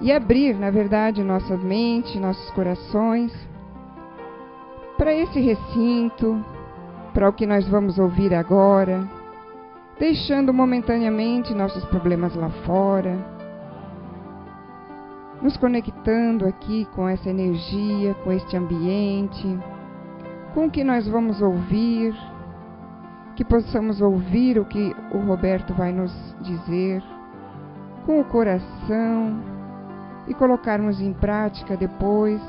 e abrir, na verdade, nossa mente, nossos corações para esse recinto, para o que nós vamos ouvir agora, deixando momentaneamente nossos problemas lá fora, nos conectando aqui com essa energia, com este ambiente, com o que nós vamos ouvir, que possamos ouvir o que o Roberto vai nos dizer, com o coração, e colocarmos em prática depois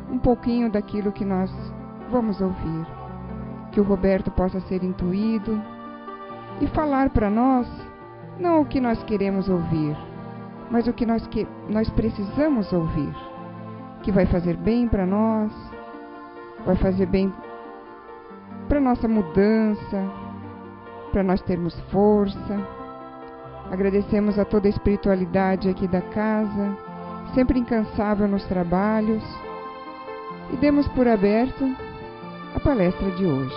um pouquinho daquilo que nós vamos ouvir. Que o Roberto possa ser intuído e falar para nós, não o que nós queremos ouvir, mas o que nós precisamos ouvir, que vai fazer bem para nós, vai fazer bem para nossa mudança, para nós termos força. Agradecemos a toda a espiritualidade aqui da casa, sempre incansável nos trabalhos, e demos por aberto a palestra de hoje.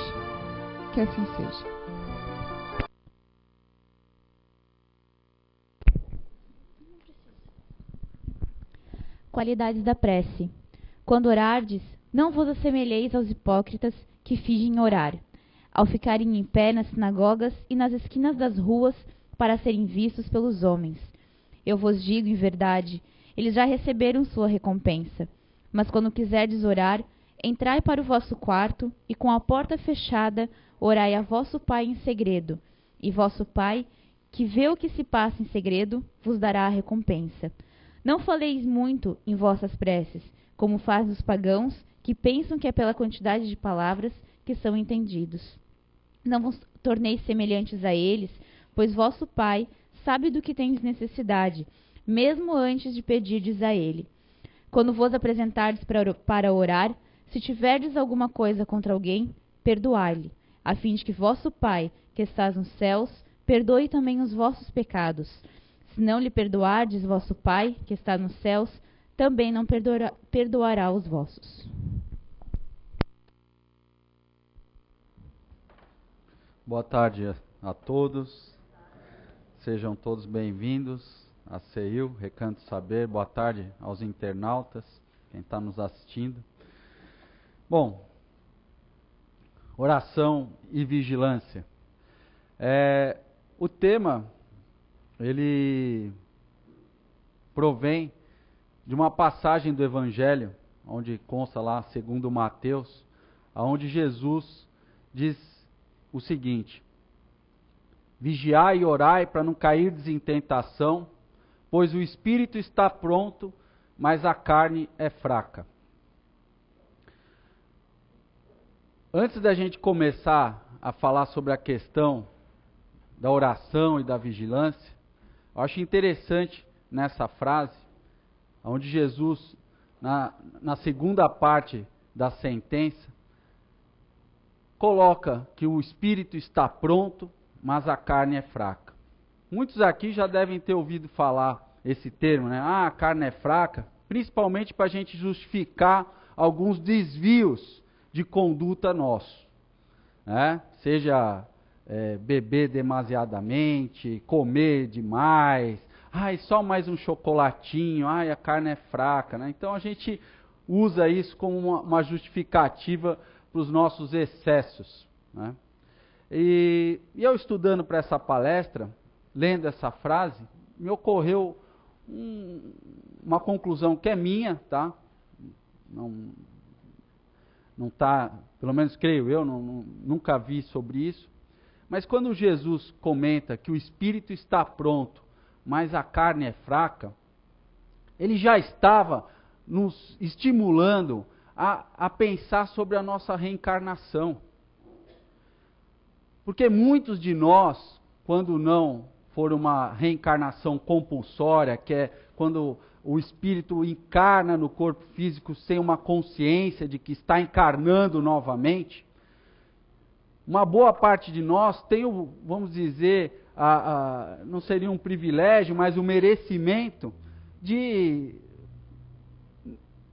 Que assim seja. Qualidades da prece. Quando orardes, não vos assemelheis aos hipócritas que fingem orar, ao ficarem em pé nas sinagogas e nas esquinas das ruas para serem vistos pelos homens. Eu vos digo em verdade, eles já receberam sua recompensa. Mas quando quiserdes orar, entrai para o vosso quarto e com a porta fechada orai a vosso Pai em segredo, e vosso Pai, que vê o que se passa em segredo, vos dará a recompensa. Não faleis muito em vossas preces, como fazem os pagãos, que pensam que é pela quantidade de palavras que são entendidos. Não vos torneis semelhantes a eles, pois vosso Pai sabe do que tendes necessidade, mesmo antes de pedirdes a Ele. Quando vos apresentardes para orar, se tiverdes alguma coisa contra alguém, perdoai-lhe, a fim de que vosso Pai, que estás nos céus, perdoe também os vossos pecados. Se não lhe perdoardes vosso Pai, que está nos céus, também não perdoará os vossos. Boa tarde a todos. Sejam todos bem-vindos a CEIU, Recanto Saber. Boa tarde aos internautas, quem está nos assistindo. Bom, oração e vigilância. O tema, ele provém de uma passagem do Evangelho, onde consta lá, segundo Mateus, onde Jesus diz o seguinte: vigiai e orai para não cairdes em tentação, pois o espírito está pronto, mas a carne é fraca. Antes da gente começar a falar sobre a questão da oração e da vigilância, eu acho interessante nessa frase, onde Jesus, na segunda parte da sentença, coloca que o espírito está pronto, mas a carne é fraca. Muitos aqui já devem ter ouvido falar esse termo, né? A carne é fraca, principalmente para a gente justificar alguns desvios de conduta nosso, né? Seja beber demasiadamente, comer demais, só mais um chocolatinho, a carne é fraca, né? Então a gente usa isso como uma justificativa para os nossos excessos, né? E eu estudando para essa palestra, lendo essa frase, me ocorreu uma conclusão que é minha, tá? Não tá, pelo menos creio eu, nunca vi sobre isso. Mas quando Jesus comenta que o espírito está pronto, mas a carne é fraca, ele já estava nos estimulando a pensar sobre a nossa reencarnação. Porque muitos de nós, quando não for uma reencarnação compulsória, que é quando o espírito encarna no corpo físico sem uma consciência de que está encarnando novamente, uma boa parte de nós tem, vamos dizer, não seria um privilégio, mas o merecimento de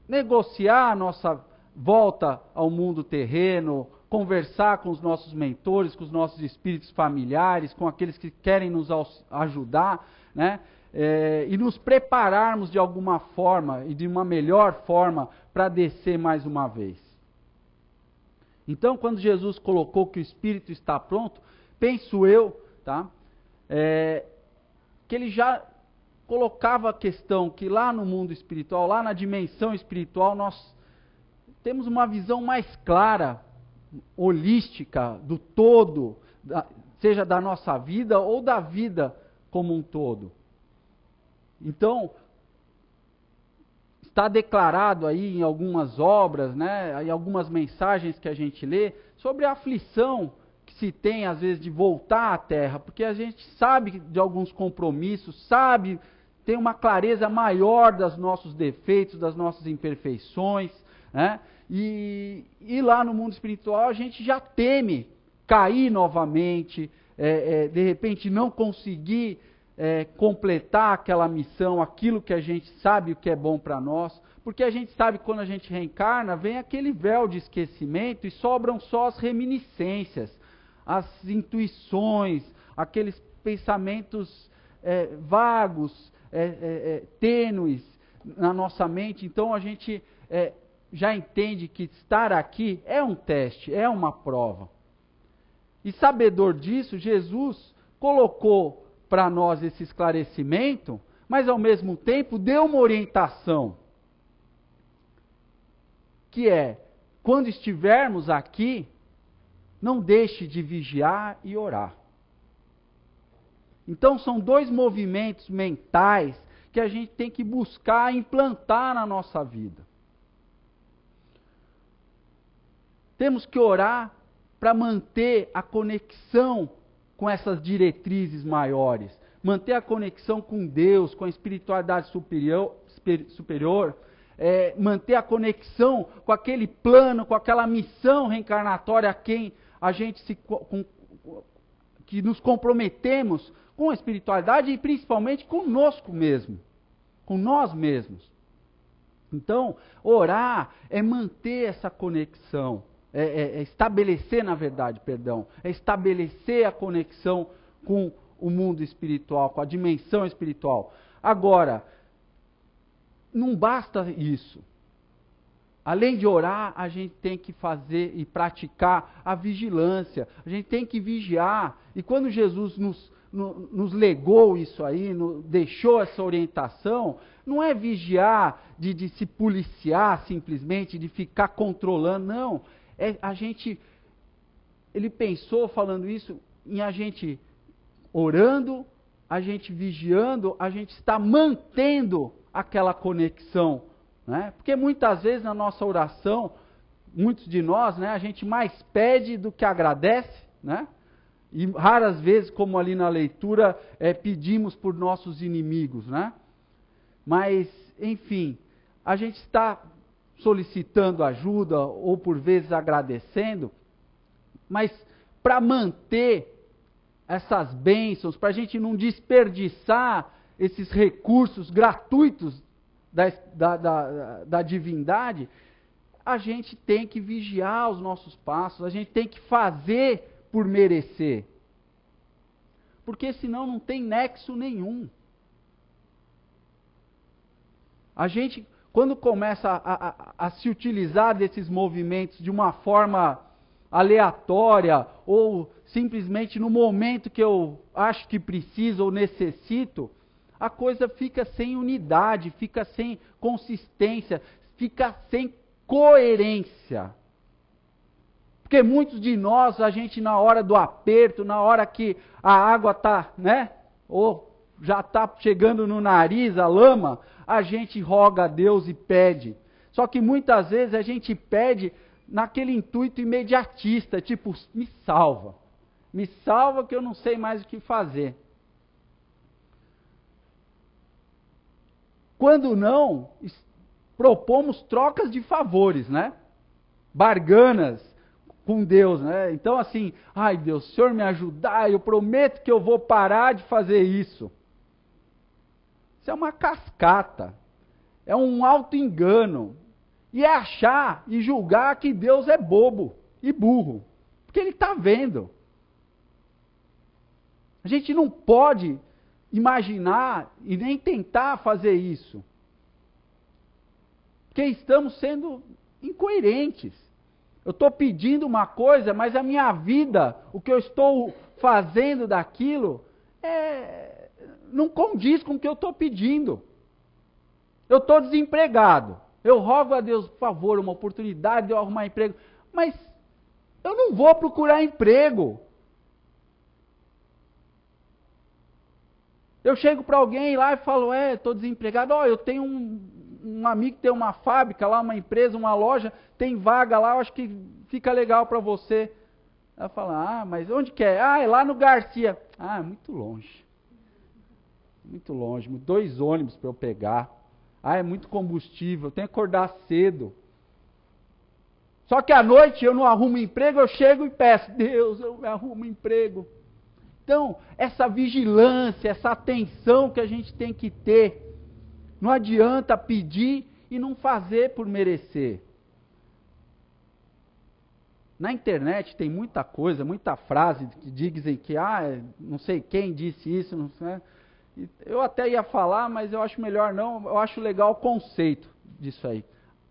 negociar a nossa volta ao mundo terreno, conversar com os nossos mentores, com os nossos espíritos familiares, com aqueles que querem nos ajudar, né? e nos prepararmos de alguma forma e de uma melhor forma para descer mais uma vez. Então, quando Jesus colocou que o Espírito está pronto, penso eu, tá, que ele já colocava a questão que lá no mundo espiritual, lá na dimensão espiritual, nós temos uma visão mais clara, holística, do todo, seja da nossa vida ou da vida como um todo. Então, está declarado aí em algumas obras, né, em algumas mensagens que a gente lê, sobre a aflição que se tem, às vezes, de voltar à Terra, porque a gente sabe de alguns compromissos, sabe, tem uma clareza maior dos nossos defeitos, das nossas imperfeições, né, e lá no mundo espiritual a gente já teme cair novamente, de repente não conseguir completar aquela missão, aquilo que a gente sabe o que é bom para nós, porque a gente sabe que quando a gente reencarna, vem aquele véu de esquecimento e sobram só as reminiscências, as intuições, aqueles pensamentos vagos, tênues na nossa mente. Então a gente já entende que estar aqui é um teste, é uma prova. E sabedor disso, Jesus colocou para nós esse esclarecimento, mas ao mesmo tempo deu uma orientação, que é, quando estivermos aqui, não deixe de vigiar e orar. Então são dois movimentos mentais que a gente tem que buscar implantar na nossa vida. Temos que orar para manter a conexão com essas diretrizes maiores, manter a conexão com Deus, com a espiritualidade superior, manter a conexão com aquele plano, com aquela missão reencarnatória a quem a gente que nos comprometemos com a espiritualidade e principalmente conosco mesmo, com nós mesmos. Então, orar é manter essa conexão. Estabelecer, na verdade, estabelecer a conexão com o mundo espiritual, com a dimensão espiritual. Agora, não basta isso. Além de orar, a gente tem que fazer e praticar a vigilância. A gente tem que vigiar. E quando Jesus nos legou isso aí, deixou essa orientação, não é vigiar de se policiar simplesmente, de ficar controlando, não. Ele pensou, falando isso, em a gente orando, a gente vigiando, a gente está mantendo aquela conexão, né? Porque muitas vezes na nossa oração, muitos de nós, né, a gente mais pede do que agradece, né? E raras vezes, como ali na leitura, pedimos por nossos inimigos, né? Mas, enfim, a gente está solicitando ajuda ou por vezes agradecendo, mas para manter essas bênçãos, para a gente não desperdiçar esses recursos gratuitos da divindade, a gente tem que vigiar os nossos passos, a gente tem que fazer por merecer, porque senão não tem nexo nenhum. A gente, quando começa a se utilizar desses movimentos de uma forma aleatória ou simplesmente no momento que eu acho que preciso ou necessito, a coisa fica sem unidade, fica sem consistência, fica sem coerência. Porque muitos de nós, a gente na hora do aperto, na hora que a água está, né, ou já está chegando no nariz, a lama, a gente roga a Deus e pede. Só que muitas vezes a gente pede naquele intuito imediatista, tipo, me salva que eu não sei mais o que fazer. Quando não, propomos trocas de favores, né? Barganas com Deus, né? Então assim, ai Deus, se o Senhor me ajudar, eu prometo que eu vou parar de fazer isso. Isso é uma cascata, é um auto-engano, e é achar e julgar que Deus é bobo e burro, porque Ele está vendo. A gente não pode imaginar e nem tentar fazer isso. Porque estamos sendo incoerentes. Eu estou pedindo uma coisa, mas a minha vida, o que eu estou fazendo daquilo, não condiz com o que eu estou pedindo. Eu estou desempregado. Eu rogo a Deus, por favor, uma oportunidade de eu arrumar emprego. Mas eu não vou procurar emprego. Eu chego para alguém lá e falo, estou desempregado. Eu tenho um amigo que tem uma fábrica lá, uma empresa, uma loja, tem vaga lá, eu acho que fica legal para você. Ela fala, mas onde que é? É lá no Garcia. É muito longe. Muito longe, 2 ônibus para eu pegar. É muito combustível, eu tenho que acordar cedo. Só que à noite eu não arrumo emprego, eu chego e peço, Deus, eu me arrumo emprego. Então, essa vigilância, essa atenção que a gente tem que ter, não adianta pedir e não fazer por merecer. Na internet tem muita coisa, muita frase que dizem que, não sei quem disse isso, não sei. Eu até ia falar, mas eu acho melhor não, eu acho legal o conceito disso aí.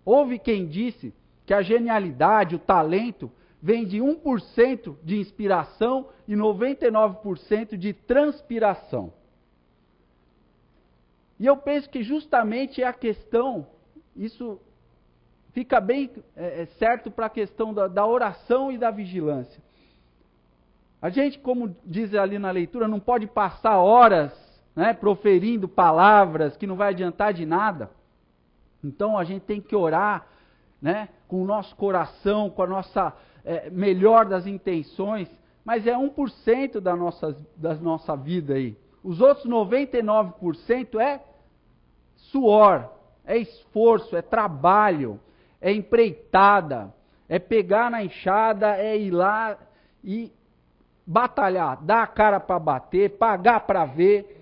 Houve quem disse que a genialidade, o talento, vem de 1% de inspiração e 99% de transpiração. E eu penso que justamente é a questão, isso fica bem certo para a questão da oração e da vigilância. A gente, como diz ali na leitura, não pode passar horas proferindo palavras que não vai adiantar de nada. Então a gente tem que orar com o nosso coração, com a nossa melhor das intenções, mas é 1% da nossa vida aí. Os outros 99% é suor, é esforço, é trabalho, é empreitada, é pegar na enxada, é ir lá e batalhar, dar a cara para bater, pagar para ver.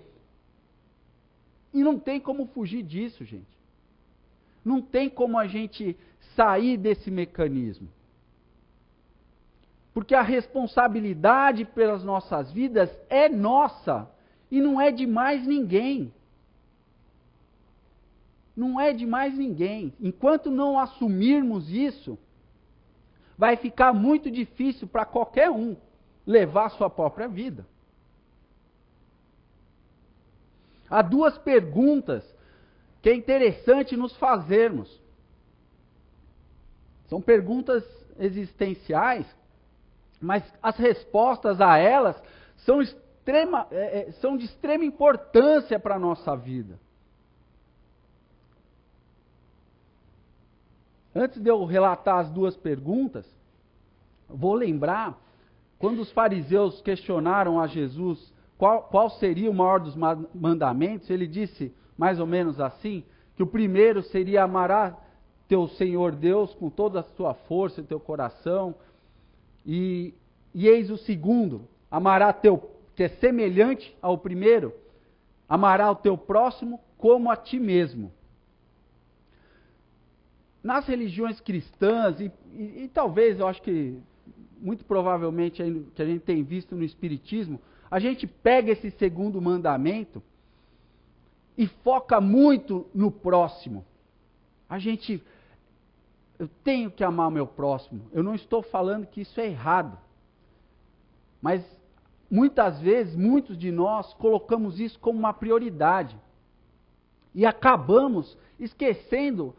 E não tem como fugir disso, gente. Não tem como a gente sair desse mecanismo. Porque a responsabilidade pelas nossas vidas é nossa e não é de mais ninguém. Não é de mais ninguém. Enquanto não assumirmos isso, vai ficar muito difícil para qualquer um levar a sua própria vida. Há 2 perguntas que é interessante nos fazermos. São perguntas existenciais, mas as respostas a elas são de extrema importância para a nossa vida. Antes de eu relatar as 2 perguntas, vou lembrar, quando os fariseus questionaram a Jesus qual seria o maior dos mandamentos, ele disse, mais ou menos assim, que o primeiro seria amarás teu Senhor Deus com toda a tua força e teu coração, e eis o segundo, que é semelhante ao primeiro, amará o teu próximo como a ti mesmo. Nas religiões cristãs, e talvez, eu acho que, muito provavelmente, que a gente tem visto no Espiritismo, a gente pega esse segundo mandamento e foca muito no próximo. Eu tenho que amar o meu próximo. Eu não estou falando que isso é errado. Mas, muitas vezes, muitos de nós colocamos isso como uma prioridade. E acabamos esquecendo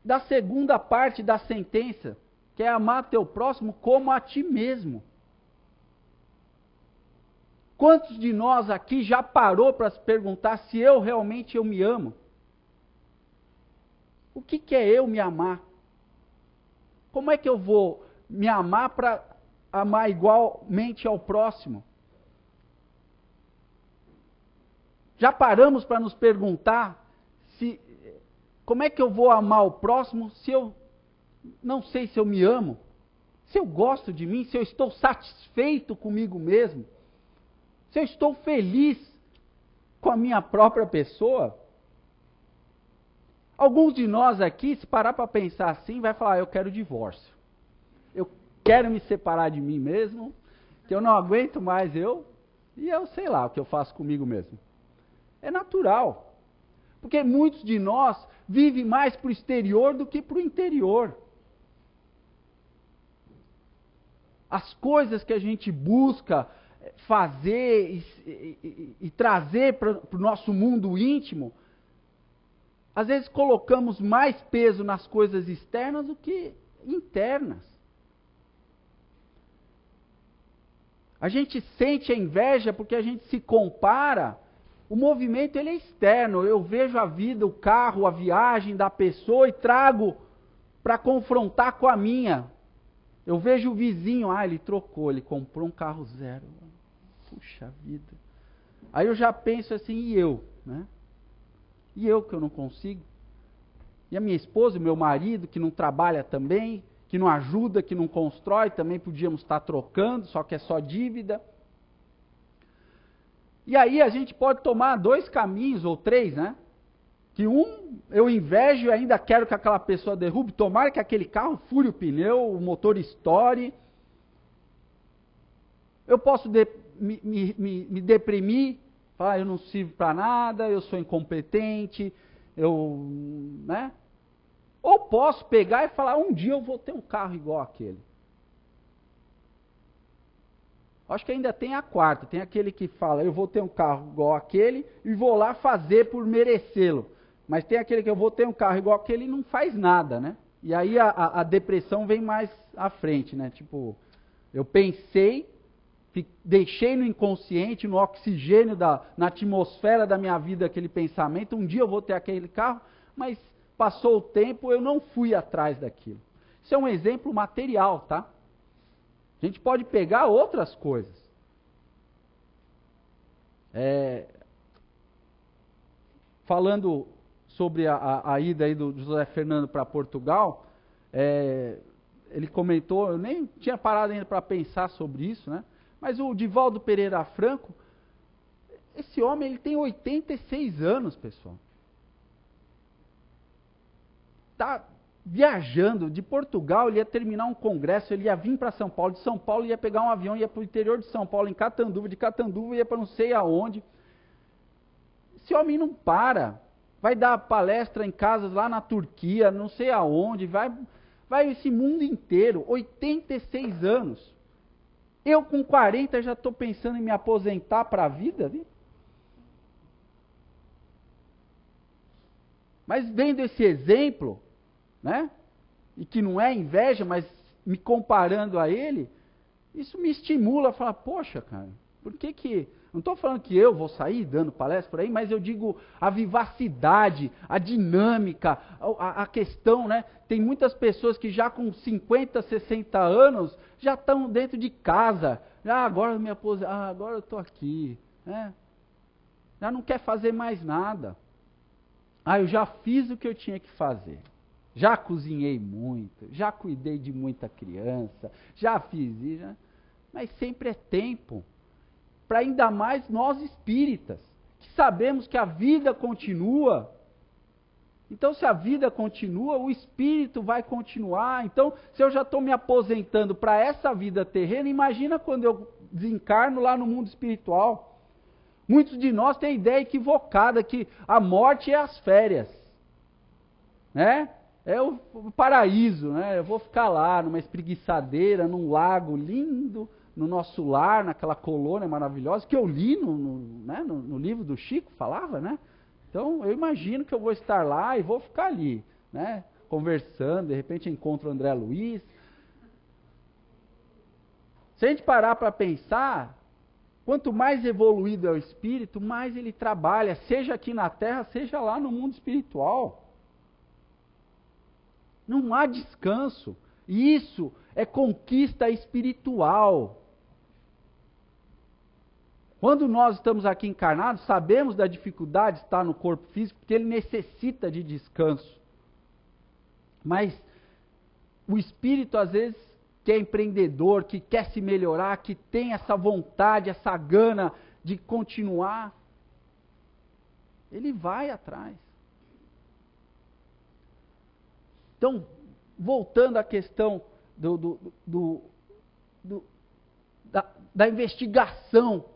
da segunda parte da sentença, que é amar teu próximo como a ti mesmo. Quantos de nós aqui já parou para se perguntar se eu realmente me amo? O que é eu me amar? Como é que eu vou me amar para amar igualmente ao próximo? Já paramos para nos perguntar como é que eu vou amar o próximo se eu não sei se eu me amo? Se eu gosto de mim, se eu estou satisfeito comigo mesmo? Se eu estou feliz com a minha própria pessoa? Alguns de nós aqui, se parar para pensar assim, vai falar, eu quero divórcio. Eu quero me separar de mim mesmo, que eu não aguento mais eu E eu sei lá o que eu faço comigo mesmo. É natural. Porque muitos de nós vivem mais para o exterior do que para o interior. As coisas que a gente busca fazer e trazer para o nosso mundo íntimo, às vezes colocamos mais peso nas coisas externas do que internas. A gente sente a inveja porque a gente se compara. O movimento ele é externo. Eu vejo a vida, o carro, a viagem da pessoa e trago para confrontar com a minha. Eu vejo o vizinho, ele trocou, ele comprou um carro zero. Puxa vida. Aí eu já penso assim, e eu? Né? E eu que eu não consigo? E a minha esposa, o meu marido, que não trabalha também, que não ajuda, que não constrói, também podíamos estar trocando, só que é só dívida. E aí a gente pode tomar 2 caminhos, ou 3, né? Que eu invejo e ainda quero que aquela pessoa derrube, tomara que aquele carro fure o pneu, o motor estoure. Eu posso me deprimir, falar, eu não sirvo para nada, eu sou incompetente, né? Ou posso pegar e falar, um dia eu vou ter um carro igual aquele. Acho que ainda tem a quarta, tem aquele que fala, eu vou ter um carro igual aquele e vou lá fazer por merecê-lo. Mas tem aquele que eu vou ter um carro igual aquele e não faz nada, né? E aí a depressão vem mais à frente, né? Tipo, eu pensei, deixei no inconsciente, no oxigênio, na atmosfera da minha vida aquele pensamento, um dia eu vou ter aquele carro, mas passou o tempo, eu não fui atrás daquilo. Isso é um exemplo material, tá? A gente pode pegar outras coisas. Falando sobre a ida aí do José Fernando para Portugal, ele comentou, eu nem tinha parado ainda para pensar sobre isso, né? Mas o Divaldo Pereira Franco, esse homem ele tem 86 anos, pessoal. Está viajando de Portugal, ele ia terminar um congresso, ele ia vir para São Paulo, de São Paulo ia pegar um avião, ia para o interior de São Paulo, em Catanduva, de Catanduva ia para não sei aonde. Esse homem não para, vai dar palestra em casas lá na Turquia, não sei aonde, vai esse mundo inteiro, 86 anos. Eu com 40 já estou pensando em me aposentar para a vida, viu? Mas vendo esse exemplo, né? E que não é inveja, mas me comparando a ele, isso me estimula a falar, poxa, cara, por que... Não estou falando que eu vou sair dando palestra por aí, mas eu digo a vivacidade, a dinâmica, a questão, né? Tem muitas pessoas que já com 50, 60 anos já estão dentro de casa. Agora me aposentei, agora eu estou aqui, né? Já não quer fazer mais nada. Eu já fiz o que eu tinha que fazer. Já cozinhei muito, já cuidei de muita criança, já fiz isso, mas sempre é tempo. Para ainda mais nós espíritas, que sabemos que a vida continua. Então, se a vida continua, o espírito vai continuar. Então, se eu já estou me aposentando para essa vida terrena, imagina quando eu desencarno lá no mundo espiritual. Muitos de nós têm a ideia equivocada que a morte é as férias, né? É o paraíso, né? Eu vou ficar lá numa espreguiçadeira, num lago lindo, no nosso lar, naquela colônia maravilhosa, que eu li no livro do Chico, falava, né? Então, eu imagino que eu vou estar lá e vou ficar ali, né? Conversando, de repente encontro o André Luiz. Se a gente parar para pensar, quanto mais evoluído é o espírito, mais ele trabalha, seja aqui na Terra, seja lá no mundo espiritual. Não há descanso. Isso é conquista espiritual. Quando nós estamos aqui encarnados, sabemos da dificuldade de estar no corpo físico, porque ele necessita de descanso. Mas o espírito, às vezes, que é empreendedor, que quer se melhorar, que tem essa vontade, essa gana de continuar, ele vai atrás. Então, voltando à questão da investigação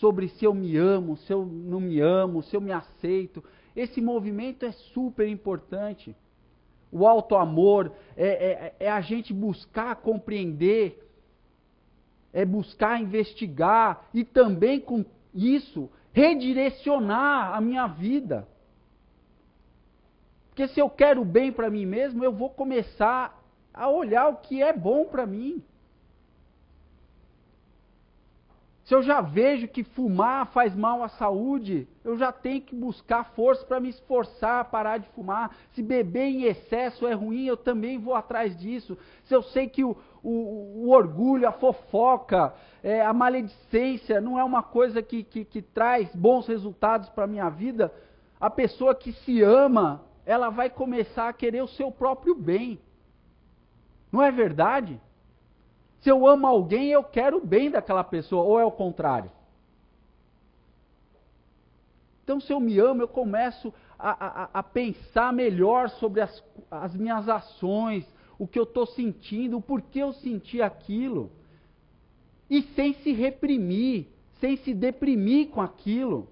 sobre se eu me amo, se eu não me amo, se eu me aceito. Esse movimento é super importante. O autoamor é a gente buscar compreender, é buscar investigar e também com isso redirecionar a minha vida. Porque se eu quero bem para mim mesmo, eu vou começar a olhar o que é bom para mim. Se eu já vejo que fumar faz mal à saúde, eu já tenho que buscar força para me esforçar a parar de fumar. Se beber em excesso é ruim, eu também vou atrás disso. Se eu sei que o orgulho, a fofoca, a maledicência não é uma coisa que traz bons resultados para a minha vida, a pessoa que se ama, ela vai começar a querer o seu próprio bem. Não é verdade? Se eu amo alguém, eu quero o bem daquela pessoa, ou é o contrário? Então, se eu me amo, eu começo a pensar melhor sobre as minhas ações, o que eu estou sentindo, o porquê eu senti aquilo. E sem se reprimir, sem se deprimir com aquilo.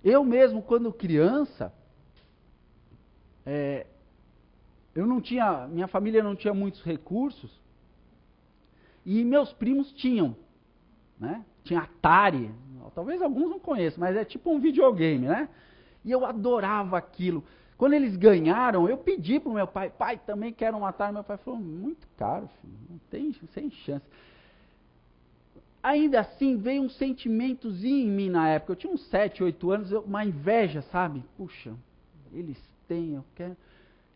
Eu mesmo, quando criança, minha família não tinha muitos recursos, e meus primos tinham, né? Tinha Atari, talvez alguns não conheçam, mas é tipo um videogame, né? E eu adorava aquilo. Quando eles ganharam, eu pedi para o meu pai, também quero um Atari. Meu pai falou, muito caro, filho, não tem, sem chance. Ainda assim, veio um sentimentozinho em mim na época, eu tinha uns 7, 8 anos, uma inveja, sabe? Puxa, eles têm, eu quero...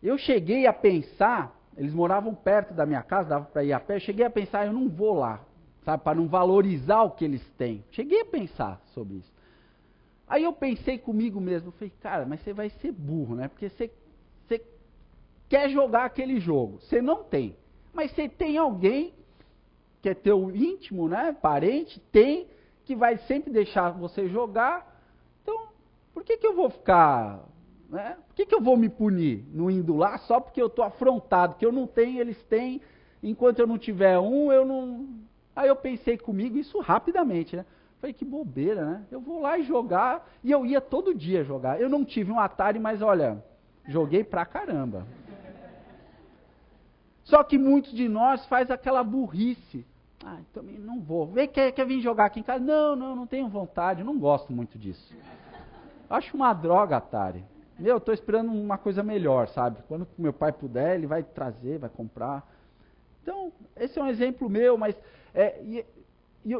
Eu cheguei a pensar, eles moravam perto da minha casa, dava para ir a pé, eu cheguei a pensar, eu não vou lá, sabe, para não valorizar o que eles têm. Cheguei a pensar sobre isso. Aí eu pensei comigo mesmo, falei, cara, mas você vai ser burro, né? Porque você quer jogar aquele jogo, você não tem. Mas você tem alguém, que é teu íntimo, né, parente, que vai sempre deixar você jogar. Então, por que eu vou ficar... Né? Por que eu vou me punir não indo lá só porque eu estou afrontado, que eu não tenho, eles têm, enquanto eu não tiver um, eu não... Aí eu pensei comigo isso rapidamente, né? Falei, que bobeira, né? Eu vou lá e jogar, e eu ia todo dia jogar. Eu não tive um Atari, mas olha, joguei pra caramba. Só que muitos de nós faz aquela burrice. Também não vou. Quer vir jogar aqui em casa? Não tenho vontade, eu não gosto muito disso. Acho uma droga Atari. Eu estou esperando uma coisa melhor, sabe? Quando meu pai puder, ele vai trazer, vai comprar. Então, esse é um exemplo meu, mas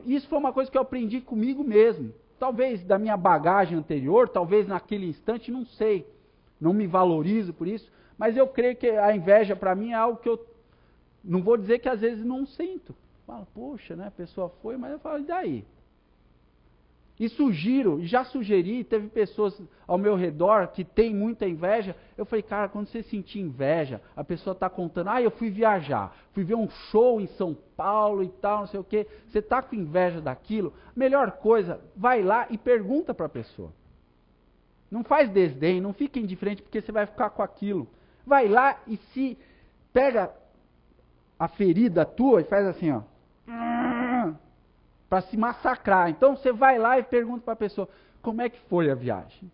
isso foi uma coisa que eu aprendi comigo mesmo. Talvez da minha bagagem anterior, talvez naquele instante, não sei. Não me valorizo por isso, mas eu creio que a inveja para mim é algo que eu não vou dizer que às vezes não sinto. Falo, poxa, né? A pessoa foi, mas eu falo, e daí? E já sugeri, teve pessoas ao meu redor que tem muita inveja. Eu falei, cara, quando você sentir inveja, a pessoa está contando, eu fui viajar, fui ver um show em São Paulo e tal, não sei o quê. Você está com inveja daquilo? Melhor coisa, vai lá e pergunta para a pessoa. Não faz desdém, não fica indiferente porque você vai ficar com aquilo. Vai lá e se pega a ferida tua e faz assim, ó. Para se massacrar. Então você vai lá e pergunta para a pessoa, como é que foi a viagem?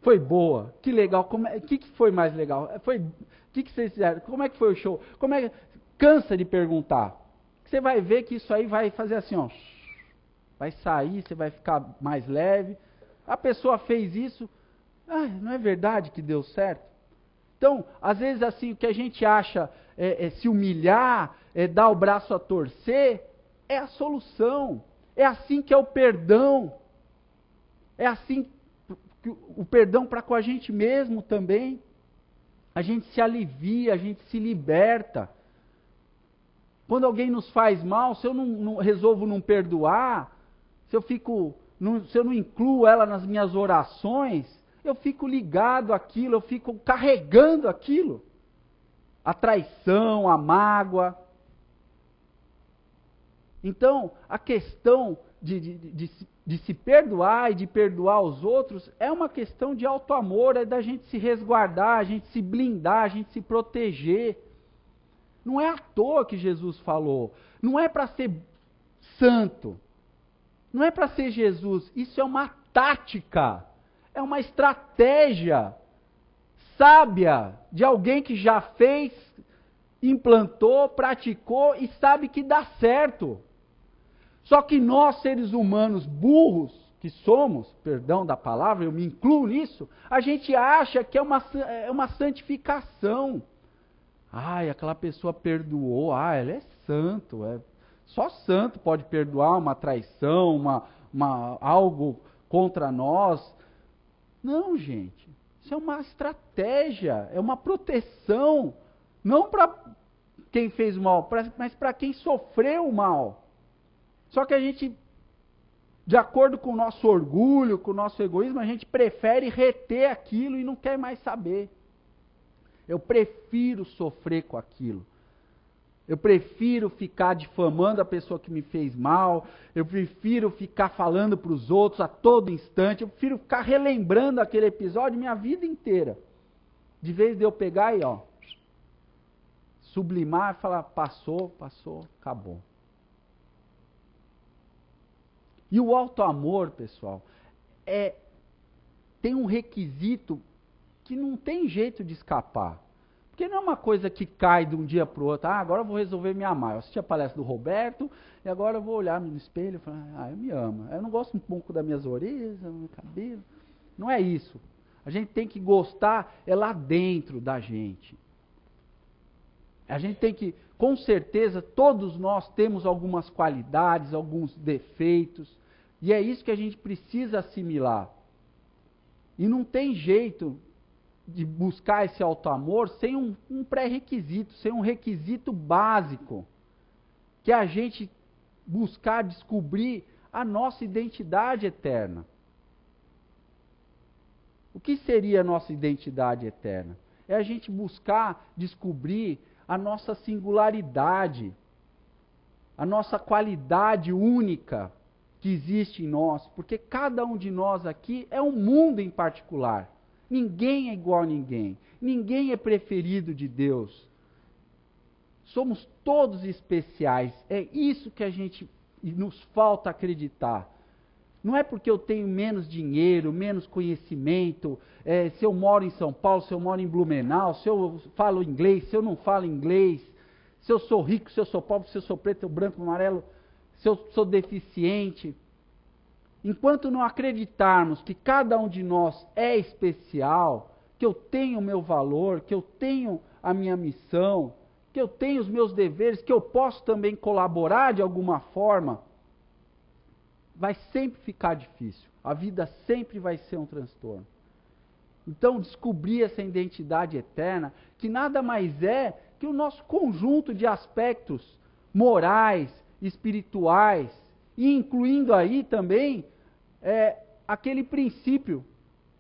Foi boa? Que legal? O que foi mais legal? O que vocês fizeram? Como é que foi o show? Cansa de perguntar. Você vai ver que isso aí vai fazer assim, ó. Vai sair, você vai ficar mais leve. A pessoa fez isso. Não é verdade que deu certo? Então, às vezes assim, o que a gente acha é se humilhar, é dar o braço a torcer, é a solução. É assim que é o perdão. É assim que o perdão para com a gente mesmo também. A gente se alivia, a gente se liberta. Quando alguém nos faz mal, se eu não resolvo não perdoar, se eu não incluo ela nas minhas orações, eu fico ligado àquilo, eu fico carregando aquilo. A traição, a mágoa. Então, a questão de se perdoar e de perdoar os outros é uma questão de autoamor, é da gente se resguardar, a gente se blindar, a gente se proteger. Não é à toa que Jesus falou. Não é para ser santo. Não é para ser Jesus. Isso é uma tática. É uma estratégia sábia de alguém que já fez, implantou, praticou e sabe que dá certo. Só que nós, seres humanos burros que somos, perdão da palavra, eu me incluo nisso, a gente acha que é uma santificação. Ai, aquela pessoa perdoou, ela é santo. Só santo pode perdoar uma traição, algo contra nós. Não, gente. Isso é uma estratégia, é uma proteção. Não para quem fez o mal, mas para quem sofreu o mal. Só que a gente, de acordo com o nosso orgulho, com o nosso egoísmo, a gente prefere reter aquilo e não quer mais saber. Eu prefiro sofrer com aquilo. Eu prefiro ficar difamando a pessoa que me fez mal. Eu prefiro ficar falando para os outros a todo instante. Eu prefiro ficar relembrando aquele episódio minha vida inteira. De vez de eu pegar e sublimar e falar, passou, acabou. E o auto-amor, pessoal, tem um requisito que não tem jeito de escapar. Porque não é uma coisa que cai de um dia para o outro. Agora eu vou resolver me amar. Eu assisti a palestra do Roberto e agora eu vou olhar no espelho e falar, eu me amo. Eu não gosto um pouco das minhas orelhas, do meu cabelo. Não é isso. A gente tem que gostar, lá dentro da gente. A gente tem que, com certeza, todos nós temos algumas qualidades, alguns defeitos. E é isso que a gente precisa assimilar. E não tem jeito de buscar esse auto-amor sem um pré-requisito, sem um requisito básico, que é a gente buscar descobrir a nossa identidade eterna. O que seria a nossa identidade eterna? É a gente buscar descobrir a nossa singularidade, a nossa qualidade única que existe em nós, porque cada um de nós aqui é um mundo em particular. Ninguém é igual a ninguém. Ninguém é preferido de Deus. Somos todos especiais. É isso que nos falta acreditar. Não é porque eu tenho menos dinheiro, menos conhecimento, se eu moro em São Paulo, se eu moro em Blumenau, se eu falo inglês, se eu não falo inglês, se eu sou rico, se eu sou pobre, se eu sou preto, branco, amarelo, se eu sou deficiente. Enquanto não acreditarmos que cada um de nós é especial, que eu tenho o meu valor, que eu tenho a minha missão, que eu tenho os meus deveres, que eu posso também colaborar de alguma forma, vai sempre ficar difícil. A vida sempre vai ser um transtorno. Então, descobrir essa identidade eterna, que nada mais é que o nosso conjunto de aspectos morais, espirituais, e incluindo aí também aquele princípio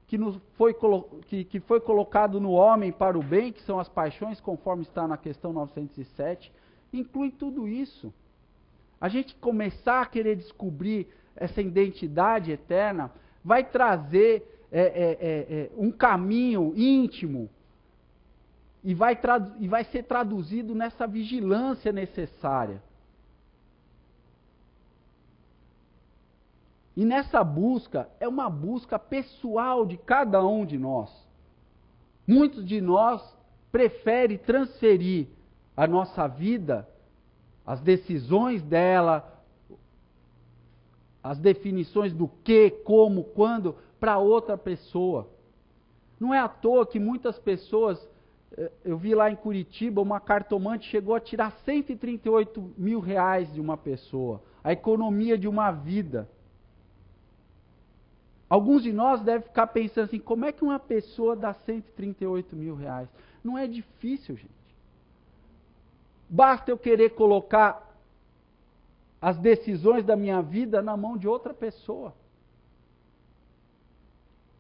que foi colocado no homem para o bem, que são as paixões, conforme está na questão 907, inclui tudo isso. A gente começar a querer descobrir essa identidade eterna vai trazer um caminho íntimo e vai ser traduzido nessa vigilância necessária. E nessa busca, é uma busca pessoal de cada um de nós. Muitos de nós preferem transferir a nossa vida, as decisões dela, as definições do que, como, quando, para outra pessoa. Não é à toa que muitas pessoas, eu vi lá em Curitiba, uma cartomante chegou a tirar 138 mil reais de uma pessoa, a economia de uma vida. Alguns de nós devem ficar pensando assim, como é que uma pessoa dá 138 mil reais? Não é difícil, gente. Basta eu querer colocar as decisões da minha vida na mão de outra pessoa.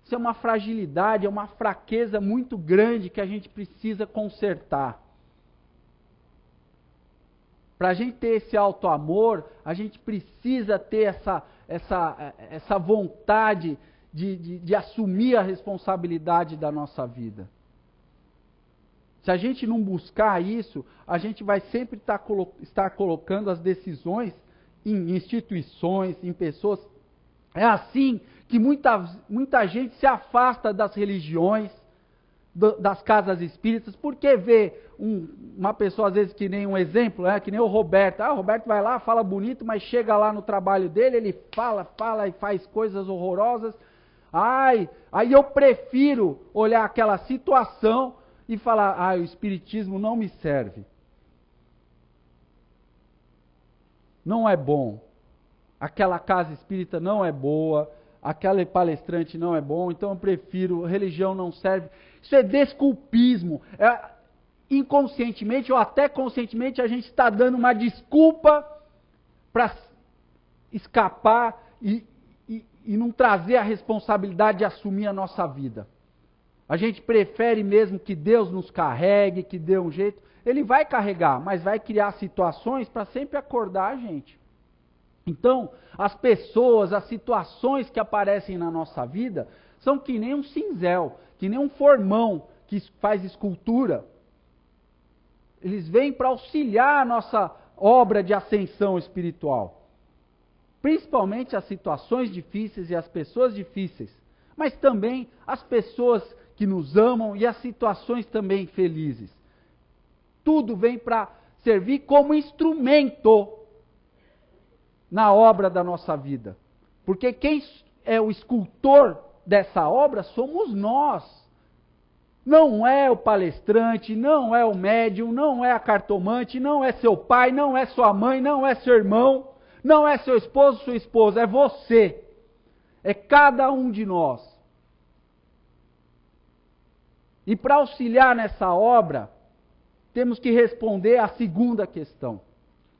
Isso é uma fragilidade, é uma fraqueza muito grande que a gente precisa consertar. Para a gente ter esse auto-amor, a gente precisa ter essa vontade de assumir a responsabilidade da nossa vida. Se a gente não buscar isso, a gente vai sempre estar colocando as decisões em instituições, em pessoas. É assim que muita gente se afasta das religiões, das casas espíritas, porque vê uma pessoa, às vezes, que nem um exemplo, que nem o Roberto. O Roberto vai lá, fala bonito, mas chega lá no trabalho dele, ele fala e faz coisas horrorosas. Aí eu prefiro olhar aquela situação e falar, o espiritismo não me serve. Não é bom. Aquela casa espírita não é boa, aquele palestrante não é bom, então eu prefiro, religião não serve. Isso é desculpismo. Inconscientemente ou até conscientemente a gente está dando uma desculpa para escapar e não trazer a responsabilidade de assumir a nossa vida. A gente prefere mesmo que Deus nos carregue, que dê um jeito. Ele vai carregar, mas vai criar situações para sempre acordar a gente. Então, as pessoas, as situações que aparecem na nossa vida são que nem um cinzel, que nem um formão que faz escultura. Eles vêm para auxiliar a nossa obra de ascensão espiritual. Principalmente as situações difíceis e as pessoas difíceis, mas também as pessoas que nos amam e as situações também felizes. Tudo vem para servir como instrumento na obra da nossa vida. Porque quem é o escultor dessa obra somos nós. Não é o palestrante, não é o médium, não é a cartomante, não é seu pai, não é sua mãe, não é seu irmão, não é seu esposo, sua esposa, é você. É cada um de nós. E para auxiliar nessa obra, temos que responder à segunda questão.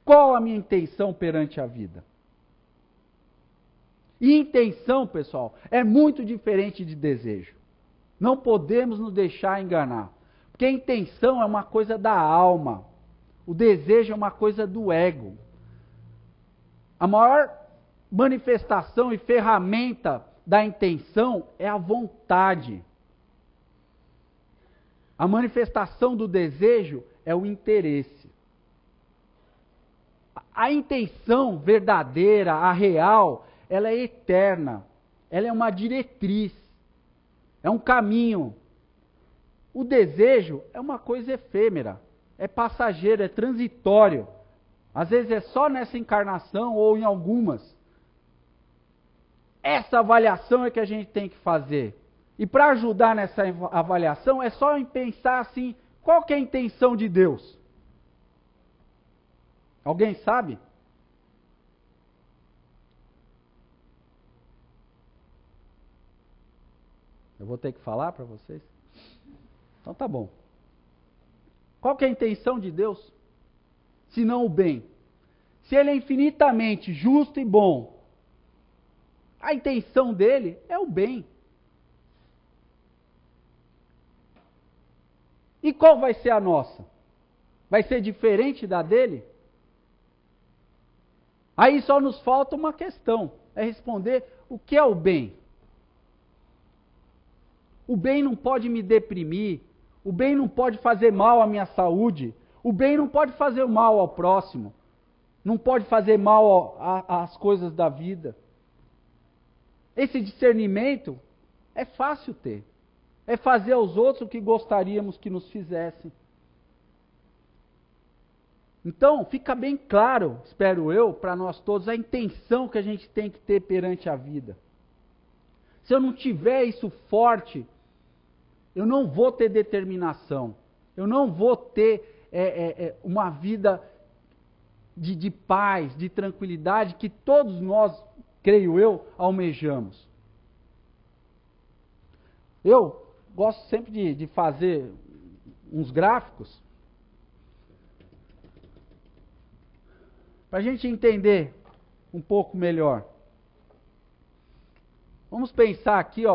Qual a minha intenção perante a vida? E intenção, pessoal, é muito diferente de desejo. Não podemos nos deixar enganar. Porque a intenção é uma coisa da alma. O desejo é uma coisa do ego. A maior manifestação e ferramenta da intenção é a vontade. A manifestação do desejo é o interesse. A intenção verdadeira, a real, ela é eterna. Ela é uma diretriz. É um caminho. O desejo é uma coisa efêmera. É passageiro, é transitório. Às vezes é só nessa encarnação ou em algumas. Essa avaliação é que a gente tem que fazer. E para ajudar nessa avaliação é só em pensar assim, qual que é a intenção de Deus? Alguém sabe? Eu vou ter que falar para vocês? Então tá bom. Qual que é a intenção de Deus? Se não o bem. Se ele é infinitamente justo e bom, a intenção dele é o bem. E qual vai ser a nossa? Vai ser diferente da dele? Aí só nos falta uma questão, é responder o que é o bem. O bem não pode me deprimir, o bem não pode fazer mal à minha saúde, o bem não pode fazer mal ao próximo, não pode fazer mal às coisas da vida. Esse discernimento é fácil ter. É fazer aos outros o que gostaríamos que nos fizessem. Então, fica bem claro, espero eu, para nós todos, a intenção que a gente tem que ter perante a vida. Se eu não tiver isso forte, eu não vou ter determinação. Eu não vou ter uma vida de paz, de tranquilidade, que todos nós, creio eu, almejamos. Eu gosto sempre de fazer uns gráficos para a gente entender um pouco melhor. Vamos pensar aqui,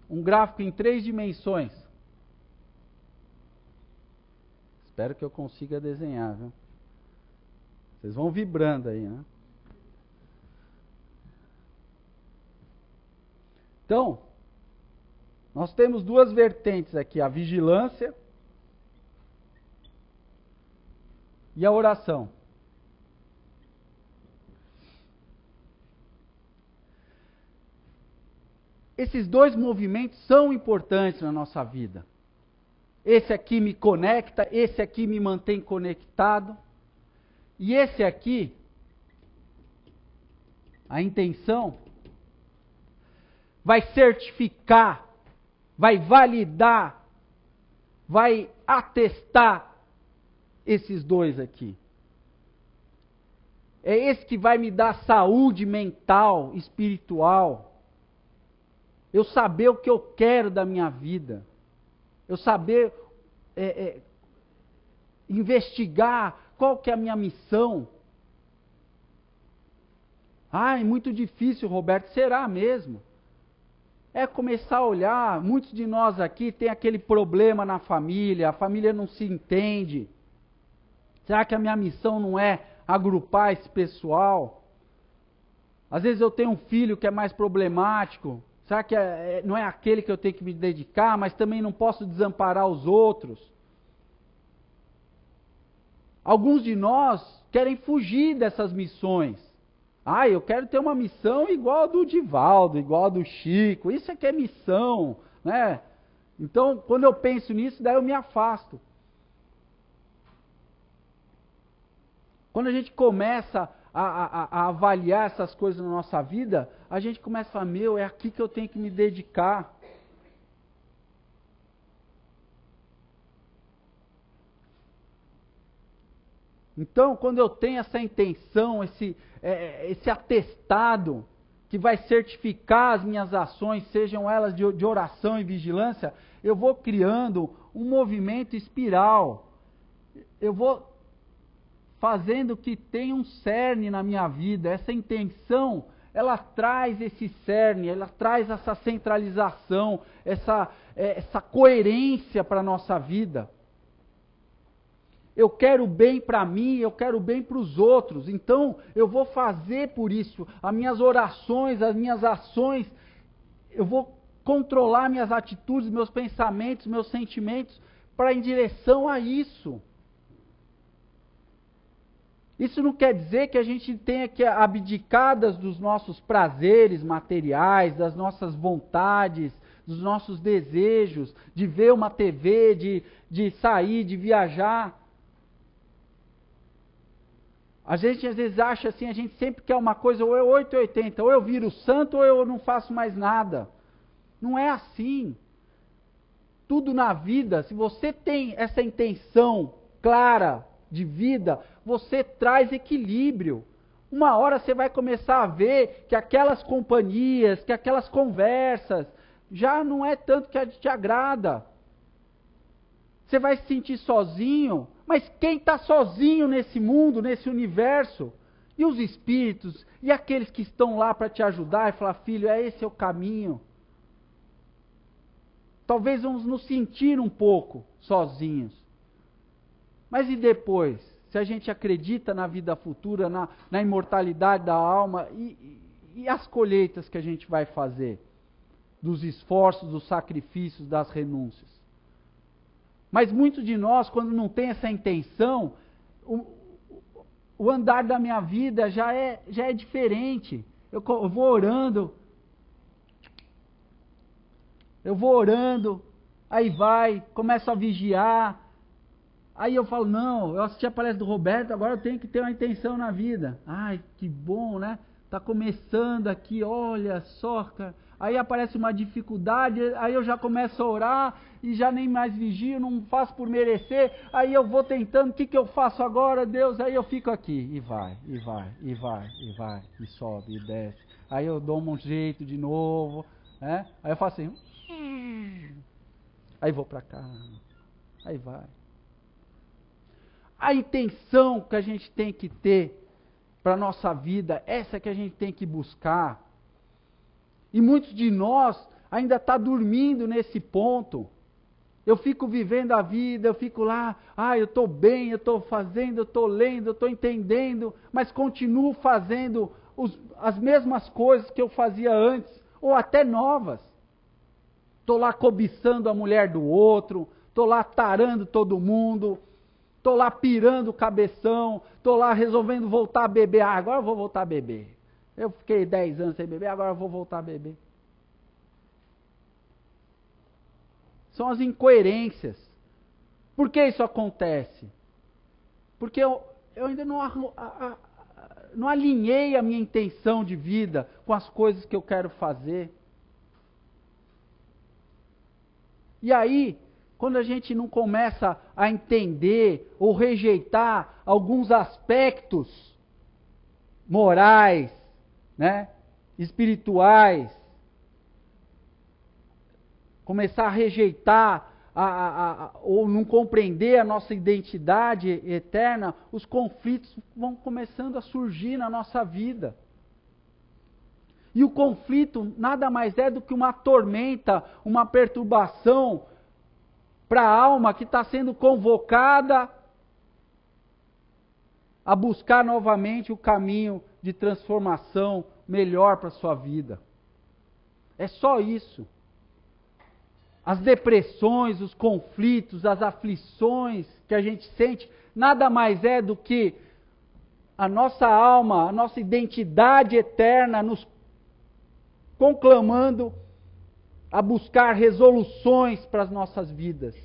um gráfico em 3 dimensões. Espero que eu consiga desenhar, viu? Vocês vão vibrando aí, né? Então, nós temos 2 vertentes aqui, a vigilância e a oração. esses dois movimentos são importantes na nossa vida. Esse aqui me conecta, esse aqui me mantém conectado. E esse aqui, a intenção, vai certificar, vai validar, vai atestar esses dois aqui. É esse que vai me dar saúde mental, espiritual. Eu saber o que eu quero da minha vida. Eu saber investigar qual que é a minha missão. Ah, é muito difícil, Roberto. Será mesmo? É começar a olhar. Muitos de nós aqui tem aquele problema na família. A família não se entende. Será que a minha missão não é agrupar esse pessoal? Às vezes eu tenho um filho que é mais problemático. Será que não é aquele que eu tenho que me dedicar, mas também não posso desamparar os outros? Alguns de nós querem fugir dessas missões. Ah, eu quero ter uma missão igual a do Divaldo, igual a do Chico. Isso é que é missão, né? Então, quando eu penso nisso, daí eu me afasto. Quando a gente começa a avaliar essas coisas na nossa vida, a gente começa a falar, meu, é aqui que eu tenho que me dedicar. Então, quando eu tenho essa intenção, esse atestado, que vai certificar as minhas ações, sejam elas de oração e vigilância, eu vou criando um movimento espiral. Eu vou fazendo que tenha um cerne na minha vida. Essa intenção, ela traz esse cerne, ela traz essa centralização, essa coerência para a nossa vida. Eu quero bem para mim, eu quero bem para os outros, então eu vou fazer por isso. As minhas orações, as minhas ações, eu vou controlar minhas atitudes, meus pensamentos, meus sentimentos, para ir em direção a isso. Isso não quer dizer que a gente tenha que abdicar dos nossos prazeres materiais, das nossas vontades, dos nossos desejos, de ver uma TV, de sair, de viajar. A gente às vezes acha assim, a gente sempre quer uma coisa, ou é 880, ou eu viro santo ou eu não faço mais nada. Não é assim. Tudo na vida, se você tem essa intenção clara de vida, você traz equilíbrio. Uma hora você vai começar a ver que aquelas companhias, que aquelas conversas, já não é tanto que te agrada. Você vai se sentir sozinho, mas quem está sozinho nesse mundo, nesse universo? E os espíritos? E aqueles que estão lá para te ajudar e falar, filho, esse é o caminho. Talvez vamos nos sentir um pouco sozinhos. Mas e depois? Se a gente acredita na vida futura, na imortalidade da alma, e as colheitas que a gente vai fazer? Dos esforços, dos sacrifícios, das renúncias. Mas muitos de nós, quando não tem essa intenção, o andar da minha vida já é diferente. Eu vou orando, aí começo a vigiar. Aí eu falo, não, eu assisti a palestra do Roberto, agora eu tenho que ter uma intenção na vida. Ai, que bom, né? Tá começando aqui, olha só, cara. Aí aparece uma dificuldade, aí eu já começo a orar e já nem mais vigio, não faço por merecer. Aí eu vou tentando, o que eu faço agora, Deus? Aí eu fico aqui, e vai, e sobe, e desce. Aí eu dou um jeito de novo, né? Aí eu faço assim, aí vou para cá, aí vai. A intenção que a gente tem que ter para a nossa vida, essa que a gente tem que buscar. E muitos de nós ainda estão dormindo nesse ponto. Eu fico vivendo a vida, eu fico lá, eu estou bem, eu estou fazendo, eu estou lendo, eu estou entendendo, mas continuo fazendo as mesmas coisas que eu fazia antes, ou até novas. Estou lá cobiçando a mulher do outro, estou lá tarando todo mundo, estou lá pirando o cabeção, estou lá resolvendo voltar a beber. Agora eu vou voltar a beber. Eu fiquei 10 anos sem beber, agora eu vou voltar a beber. São as incoerências. Por que isso acontece? Porque eu ainda não alinhei a minha intenção de vida com as coisas que eu quero fazer. E aí, quando a gente não começa a entender ou rejeitar alguns aspectos morais, né, espirituais, começar a rejeitar ou não compreender a nossa identidade eterna, os conflitos vão começando a surgir na nossa vida. E o conflito nada mais é do que uma tormenta, uma perturbação para a alma que está sendo convocada a buscar novamente o caminho de transformação melhor para a sua vida. É só isso. As depressões, os conflitos, as aflições que a gente sente, nada mais é do que a nossa alma, a nossa identidade eterna nos conclamando a buscar resoluções para as nossas vidas.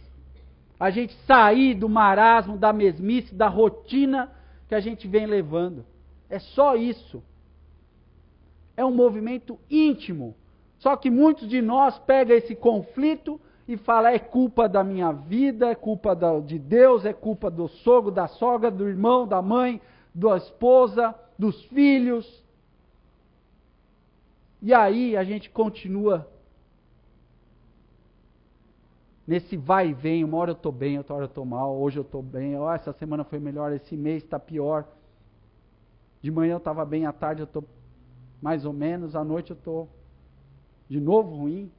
A gente sair do marasmo, da mesmice, da rotina que a gente vem levando. É só isso. É um movimento íntimo. Só que muitos de nós pegam esse conflito e falam: é culpa da minha vida, é culpa de Deus, é culpa do sogro, da sogra, do irmão, da mãe, da esposa, dos filhos. E aí a gente continua nesse vai e vem. Uma hora eu estou bem, outra hora eu estou mal, hoje eu estou bem, essa semana foi melhor, esse mês está pior. De manhã eu estava bem, à tarde eu estou mais ou menos, à noite eu estou de novo ruim.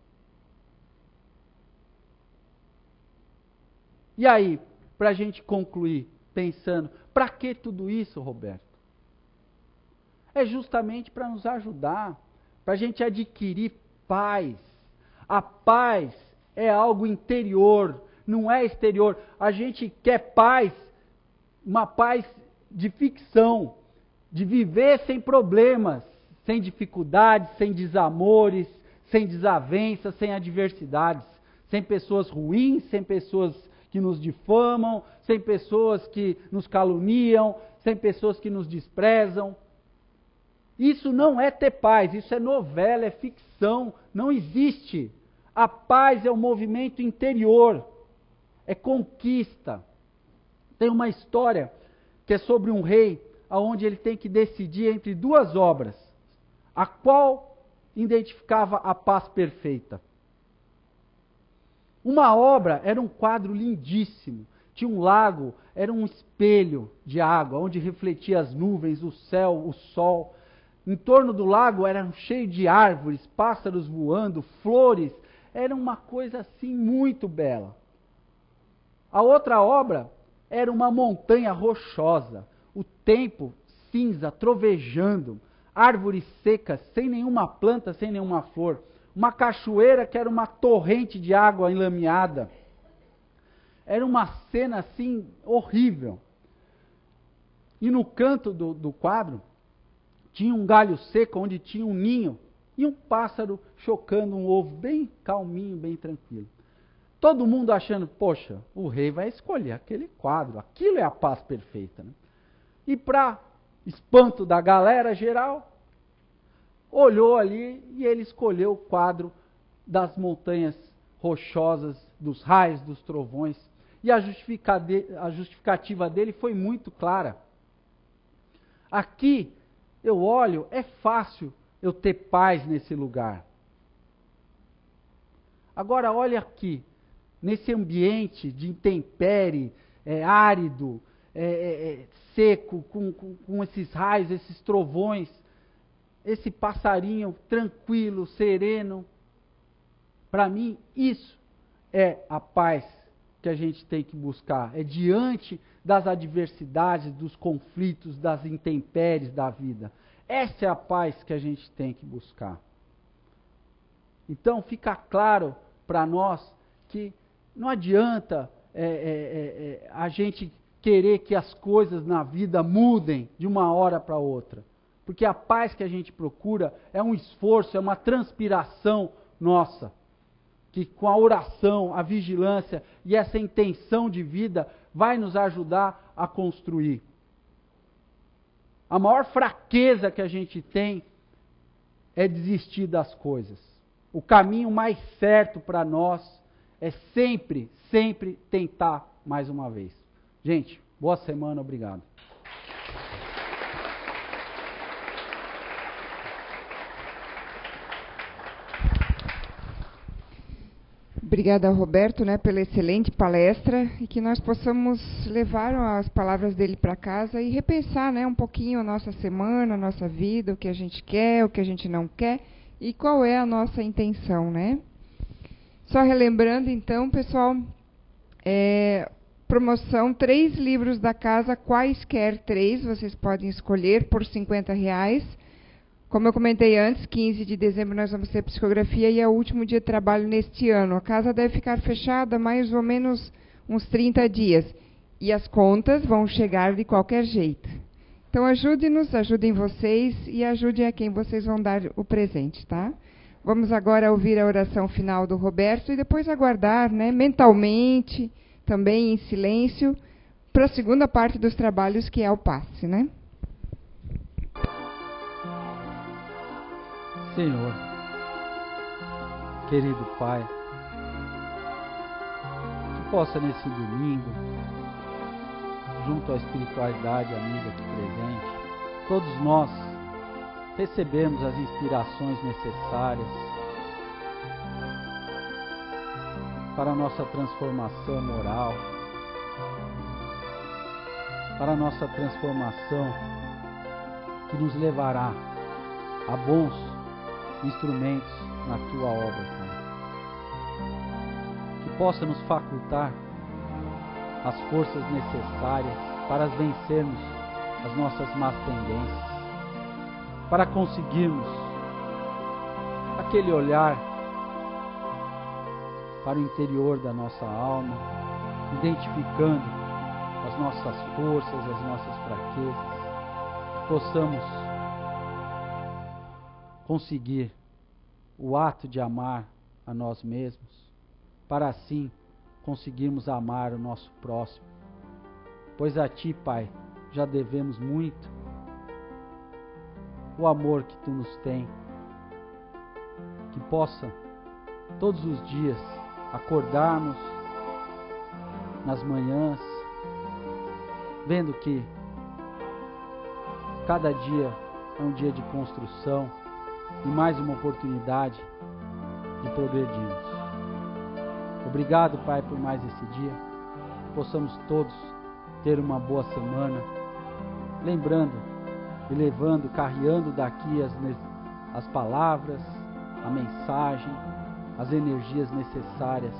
E aí, para a gente concluir, pensando, para que tudo isso, Roberto? É justamente para nos ajudar, para a gente adquirir paz. A paz é algo interior, não é exterior. A gente quer paz, uma paz de ficção, de viver sem problemas, sem dificuldades, sem desamores, sem desavenças, sem adversidades, sem pessoas ruins, sem pessoas que nos difamam, sem pessoas que nos caluniam, sem pessoas que nos desprezam. Isso não é ter paz, isso é novela, é ficção, não existe. A paz é um movimento interior, é conquista. Tem uma história que é sobre um rei, onde ele tem que decidir entre duas obras, a qual identificava a paz perfeita. Uma obra era um quadro lindíssimo, tinha um lago, era um espelho de água, onde refletia as nuvens, o céu, o sol. Em torno do lago era cheio de árvores, pássaros voando, flores, era uma coisa assim muito bela. A outra obra era uma montanha rochosa, o tempo cinza, trovejando, árvores secas, sem nenhuma planta, sem nenhuma flor. Uma cachoeira que era uma torrente de água enlameada. Era uma cena assim horrível. E no canto do quadro tinha um galho seco onde tinha um ninho e um pássaro chocando um ovo bem calminho, bem tranquilo. Todo mundo achando, poxa, o rei vai escolher aquele quadro, aquilo é a paz perfeita, né? E para espanto da galera geral, olhou ali e ele escolheu o quadro das montanhas rochosas, dos raios, dos trovões. E a justificativa dele foi muito clara. Aqui, eu olho, é fácil eu ter paz nesse lugar. Agora, olha aqui, nesse ambiente de intempérie, árido, seco, com esses raios, esses trovões, esse passarinho tranquilo, sereno. Para mim, isso é a paz que a gente tem que buscar. É diante das adversidades, dos conflitos, das intempéries da vida. Essa é a paz que a gente tem que buscar. Então, fica claro para nós que não adianta a gente querer que as coisas na vida mudem de uma hora para outra. Porque a paz que a gente procura é um esforço, é uma transpiração nossa. que com a oração, a vigilância e essa intenção de vida vai nos ajudar a construir. A maior fraqueza que a gente tem é desistir das coisas. O caminho mais certo para nós é sempre, sempre tentar mais uma vez. Gente, boa semana, obrigado. Obrigada, Roberto, pela excelente palestra e que nós possamos levar as palavras dele para casa e repensar, um pouquinho a nossa semana, a nossa vida, o que a gente quer, o que a gente não quer e qual é a nossa intenção, Só relembrando, então, pessoal, promoção, 3 livros da casa, quaisquer 3, vocês podem escolher por R$50. Como eu comentei antes, 15 de dezembro nós vamos ter psicografia e é o último dia de trabalho neste ano. A casa deve ficar fechada mais ou menos uns 30 dias. E as contas vão chegar de qualquer jeito. Então ajude-nos, ajudem vocês e ajudem a quem vocês vão dar o presente, tá? Vamos agora ouvir a oração final do Roberto e depois aguardar, mentalmente, também em silêncio, para a segunda parte dos trabalhos, que é o passe, Senhor, querido Pai, que possa nesse domingo, junto à espiritualidade amiga aqui presente, todos nós recebemos as inspirações necessárias para a nossa transformação moral, para a nossa transformação que nos levará a bons instrumentos na Tua obra, Pai. Que possa nos facultar as forças necessárias para vencermos as nossas más tendências, para conseguirmos aquele olhar para o interior da nossa alma, identificando as nossas forças, as nossas fraquezas, que possamos conseguir o ato de amar a nós mesmos, para assim conseguirmos amar o nosso próximo. Pois a Ti, Pai, já devemos muito o amor que Tu nos tem. Que possa, todos os dias, acordarmos nas manhãs, vendo que cada dia é um dia de construção, e mais uma oportunidade de progredirmos. Obrigado, Pai, por mais esse dia. Possamos todos ter uma boa semana, lembrando e levando, carreando daqui as palavras, a mensagem, as energias necessárias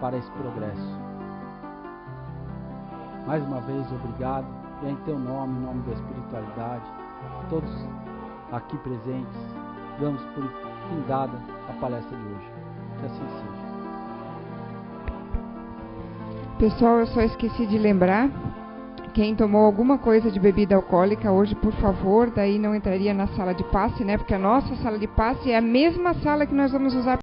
para esse progresso. Mais uma vez, obrigado, e é em Teu nome, em nome da espiritualidade, todos aqui presentes, damos por findada a palestra de hoje. Que assim seja. Pessoal, eu só esqueci de lembrar, quem tomou alguma coisa de bebida alcoólica hoje, por favor, daí não entraria na sala de passe, porque a nossa sala de passe é a mesma sala que nós vamos usar